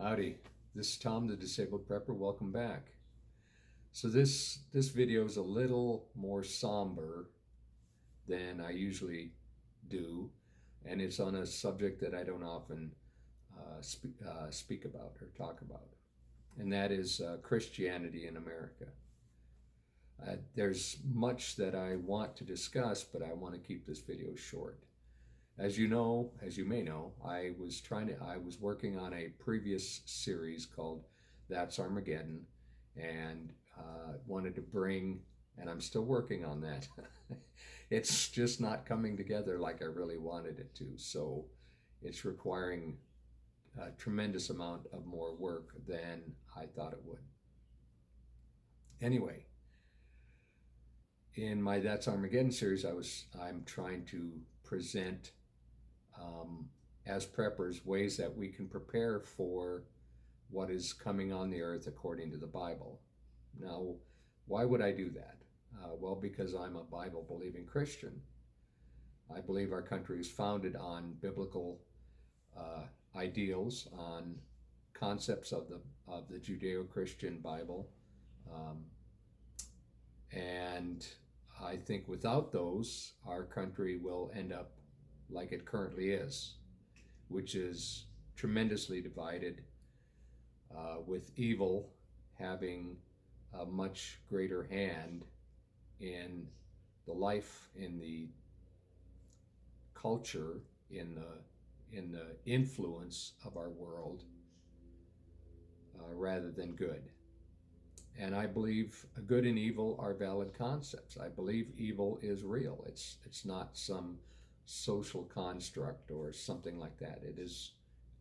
Howdy, this is Tom, the Disabled Prepper. Welcome back. So this video is a little more somber than I usually do, and it's on a subject that I don't often speak about or talk about, and that is Christianity in America. There's much that I want to discuss, but I want to keep this video short. As you may know, I was working on a previous series called That's Armageddon, and wanted to bring, and I'm still working on that. It's just not coming together like I really wanted it to, so it's requiring a tremendous amount of more work than I thought it would. Anyway, in my That's Armageddon series, I'm trying to present as preppers ways that we can prepare for what is coming on the earth according to the Bible. Now, why would I do that? Well, because I'm a Bible-believing Christian. I believe our country is founded on biblical ideals, on concepts of the Judeo-Christian Bible, and I think without those, our country will end up like it currently is, which is tremendously divided, with evil having a much greater hand in the life, in the culture, in the influence of our world, rather than good. And I believe good and evil are valid concepts. I believe evil is real. It's not some social construct or something like that. It is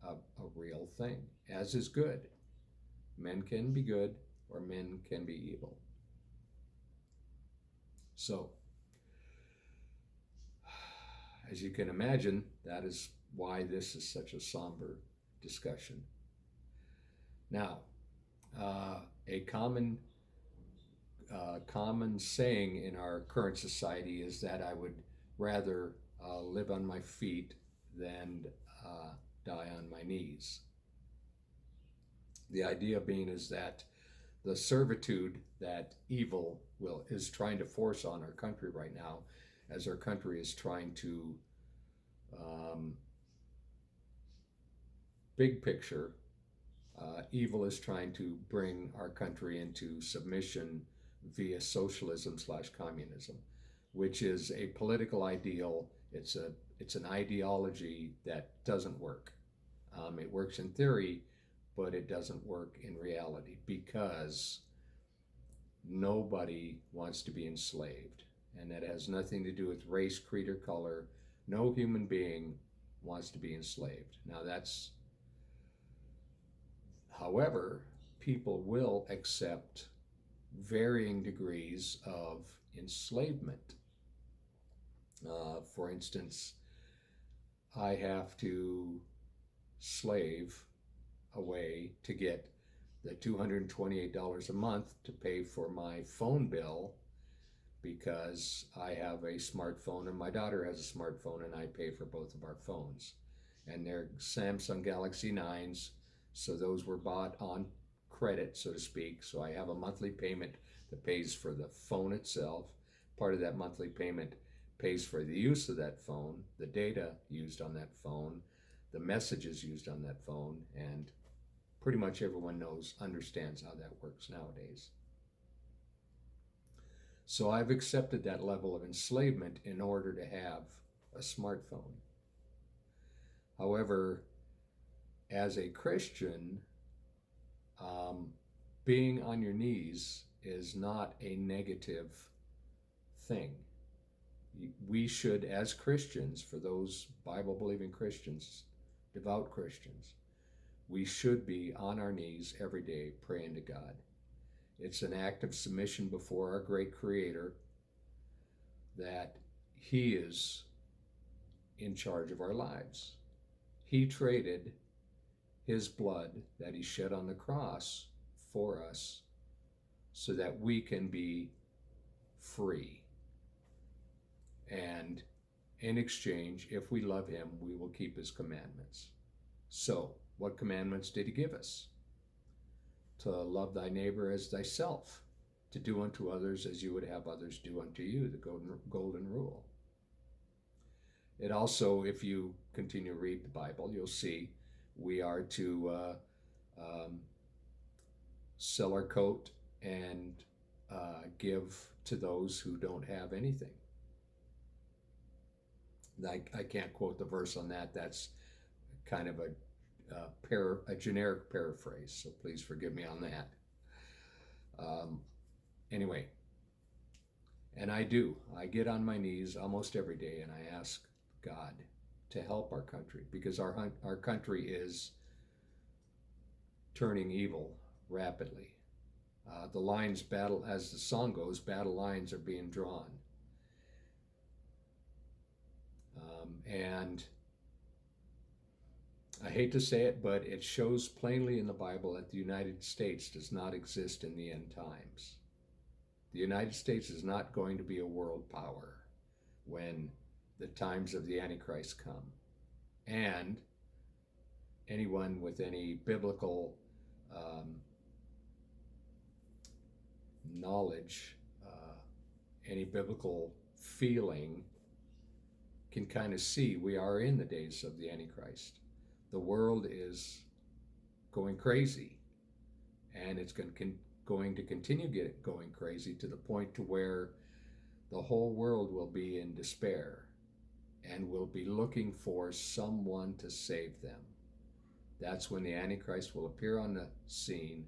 a real thing, as is good. Men can be good or men can be evil. So, as you can imagine, that is why this is such a somber discussion. Now, a common saying in our current society is that I would rather live on my feet than die on my knees. The idea being is that the servitude that evil is trying to force on our country right now, as our country is trying to, big picture, evil is trying to bring our country into submission via socialism/communism, which is a political ideal. It's an ideology that doesn't work. It works in theory, but it doesn't work in reality, because nobody wants to be enslaved, and that has nothing to do with race, creed, or color. No human being wants to be enslaved. Now however, people will accept varying degrees of enslavement. For instance, I have to slave away to get the $228 a month to pay for my phone bill, because I have a smartphone and my daughter has a smartphone, and I pay for both of our phones. And they're Samsung Galaxy 9s, so those were bought on credit, so to speak. So I have a monthly payment that pays for the phone itself. Part of that monthly payment pays for the use of that phone, the data used on that phone, the messages used on that phone, and pretty much everyone understands how that works nowadays. So I've accepted that level of enslavement in order to have a smartphone. However, as a Christian, being on your knees is not a negative thing. We should, as Christians, for those Bible-believing Christians, devout Christians, we should be on our knees every day praying to God. It's an act of submission before our great Creator, that He is in charge of our lives. He traded His blood that He shed on the cross for us so that we can be free. And in exchange, if we love Him, we will keep His commandments. So, What commandments did he give us? To love thy neighbor as thyself, to do unto others as you would have others do unto you, the golden rule. It also, if you continue to read the Bible, you'll see we are to sell our coat and give to those who don't have anything. I can't quote the verse on that. That's kind of a generic paraphrase, so please forgive me on that. Anyway, and I get on my knees almost every day and I ask God to help our country, because our country is turning evil rapidly. The lines battle, as the song goes, battle lines are being drawn. And I hate to say it, but it shows plainly in the Bible that the United States does not exist in the end times. The United States is not going to be a world power when the times of the Antichrist come. And anyone with any biblical knowledge, any biblical feeling, can kind of see we are in the days of the Antichrist. The world is going crazy, and it's going to continue going crazy to the point to where the whole world will be in despair and will be looking for someone to save them. That's when the Antichrist will appear on the scene,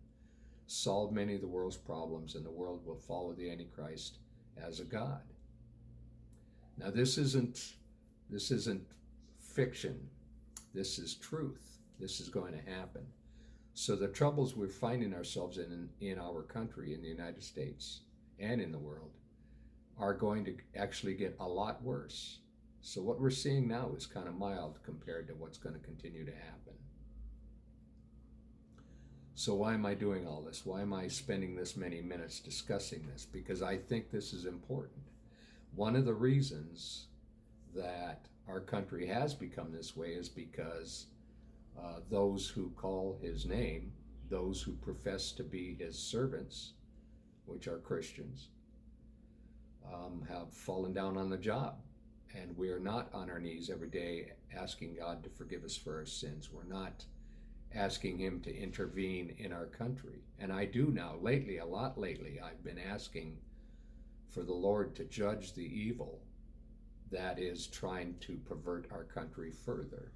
solve many of the world's problems, and the world will follow the Antichrist as a god. Now, this isn't fiction. This is truth. This is going to happen. So the troubles we're finding ourselves in our country, in the United States and in the world, are going to actually get a lot worse. So what we're seeing now is kind of mild compared to what's going to continue to happen. So why am I doing all this? Why am I spending this many minutes discussing this? Because I think this is important. One of the reasons that our country has become this way is because those who call his name, those who profess to be his servants, which are Christians, have fallen down on the job. And we are not on our knees every day asking God to forgive us for our sins. We're not asking him to intervene in our country. And I do now, a lot lately, I've been asking for the Lord to judge the evil that is trying to pervert our country further.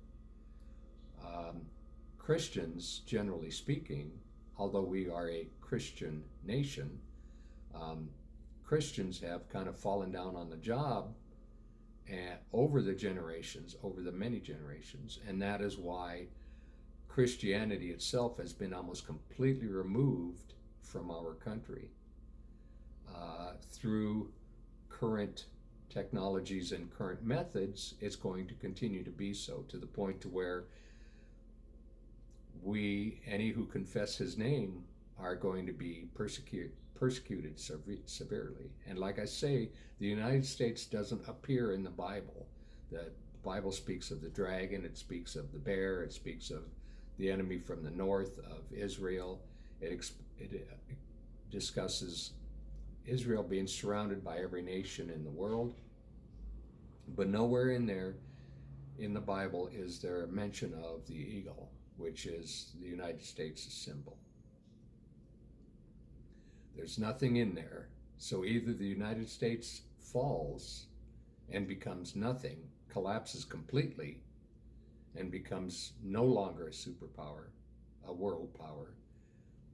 Christians, generally speaking, although we are a Christian nation, Christians have kind of fallen down on the job and over the many generations, and that is why Christianity itself has been almost completely removed from our country. Through current technologies and current methods, it's going to continue to be so, to the point to where any who confess his name are going to be persecuted severely. And like I say, the United States doesn't appear in the Bible. The Bible speaks of the dragon, it speaks of the bear, it speaks of the enemy from the north of Israel. It discusses Israel being surrounded by every nation in the world. But nowhere in the Bible is there a mention of the eagle, which is the United States' symbol. There's nothing in there. So either the United States falls and becomes nothing, collapses completely, and becomes no longer a superpower, a world power,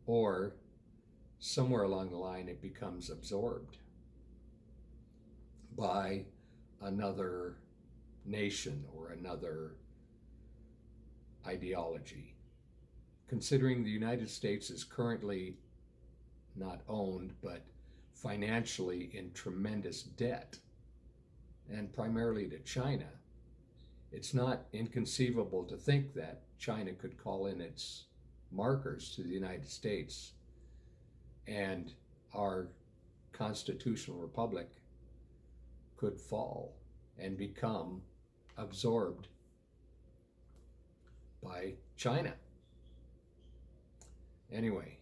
or somewhere along the line it becomes absorbed by another nation or another ideology. Considering the United States is currently not owned, but financially in tremendous debt, and primarily to China, it's not inconceivable to think that China could call in its markers to the United States and our constitutional republic could fall and become absorbed by China. Anyway,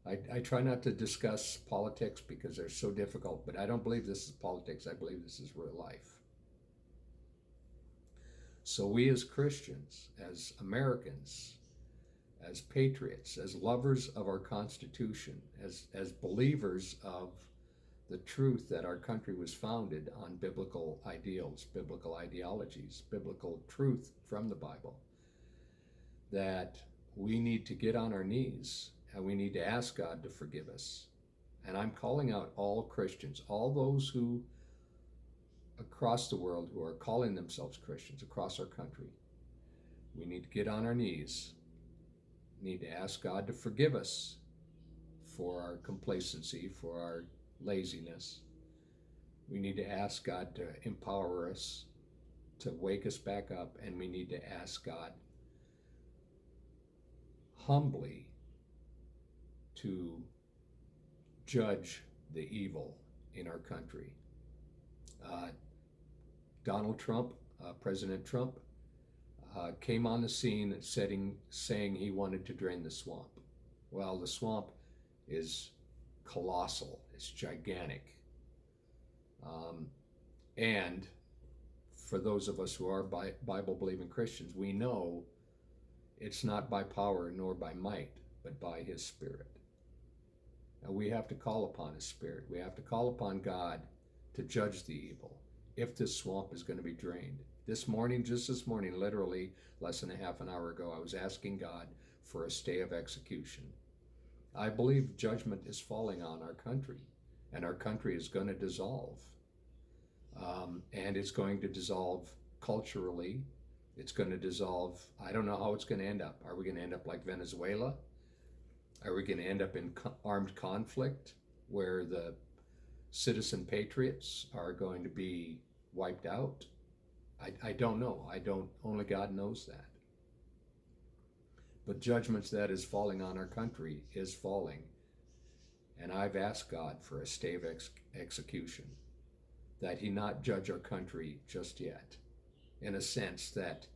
I try not to discuss politics because they're so difficult, but I don't believe this is politics. I believe this is real life. So we as Christians, as Americans, as patriots, as lovers of our Constitution, as believers of the truth that our country was founded on biblical ideals, biblical ideologies, biblical truth from the Bible, that we need to get on our knees and we need to ask God to forgive us. And I'm calling out all Christians, all those who across the world who are calling themselves Christians across our country. We need to get on our knees. We need to ask God to forgive us for our complacency, for our laziness. We need to ask God to empower us, to wake us back up, and we need to ask God humbly to judge the evil in our country. Donald Trump, President Trump, came on the scene saying he wanted to drain the swamp. Well, the swamp is colossal, it's gigantic. And for those of us who are Bible-believing Christians, we know it's not by power nor by might, but by His Spirit. And we have to call upon His Spirit. We have to call upon God to judge the evil if this swamp is going to be drained. This morning, literally less than a half an hour ago, I was asking God for a stay of execution. I believe judgment is falling on our country, and our country is going to dissolve. And it's going to dissolve culturally. It's going to dissolve. I don't know how it's going to end up. Are we going to end up like Venezuela? Are we going to end up in armed conflict where the citizen patriots are going to be wiped out? I don't know. Only God knows that. But judgments that is falling on our country is falling. And I've asked God for a stay of execution, that He not judge our country just yet, in a sense that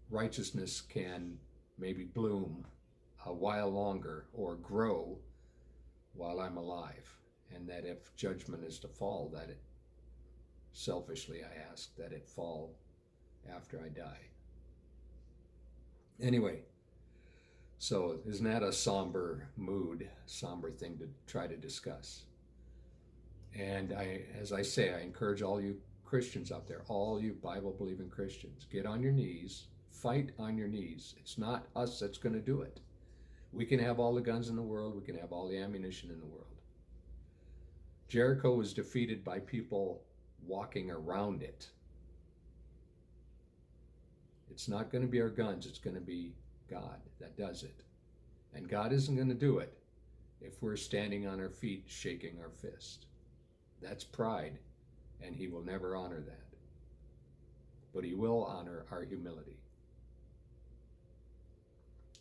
righteousness can maybe bloom a while longer or grow while I'm alive, and that if judgment is to fall, that it, selfishly I ask, that it fall after I die. Anyway, so isn't that a somber thing to try to discuss? And as I say, I encourage all you Christians out there, all you Bible-believing Christians, get on your knees, fight on your knees. It's not us that's going to do it. We can have all the guns in the world, we can have all the ammunition in the world. Jericho was defeated by people walking around it. It's not going to be our guns, it's going to be God that does it. And God isn't going to do it if we're standing on our feet shaking our fist. That's pride, and He will never honor that. But He will honor our humility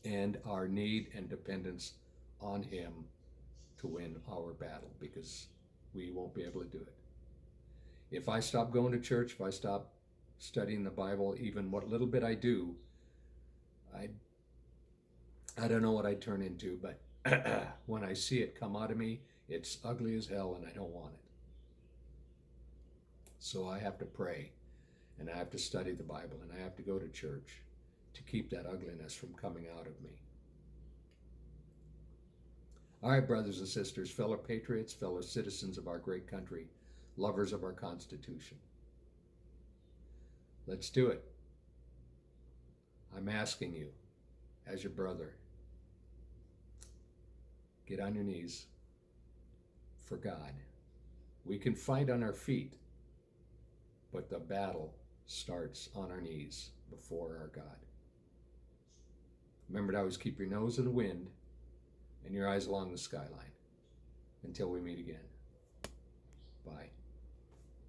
and our need and dependence on Him to win our battle, because we won't be able to do it. If I stop going to church, if I stop studying the Bible, even what little bit I do, I don't know what I'd turn into, but when I see it come out of me, it's ugly as hell and I don't want it. So I have to pray, and I have to study the Bible, and I have to go to church to keep that ugliness from coming out of me. All right, brothers and sisters, fellow patriots, fellow citizens of our great country, lovers of our Constitution. Let's do it. I'm asking you, as your brother, get on your knees for God. We can fight on our feet, but the battle starts on our knees before our God. Remember to always keep your nose in the wind and your eyes along the skyline. Until we meet again. Bye.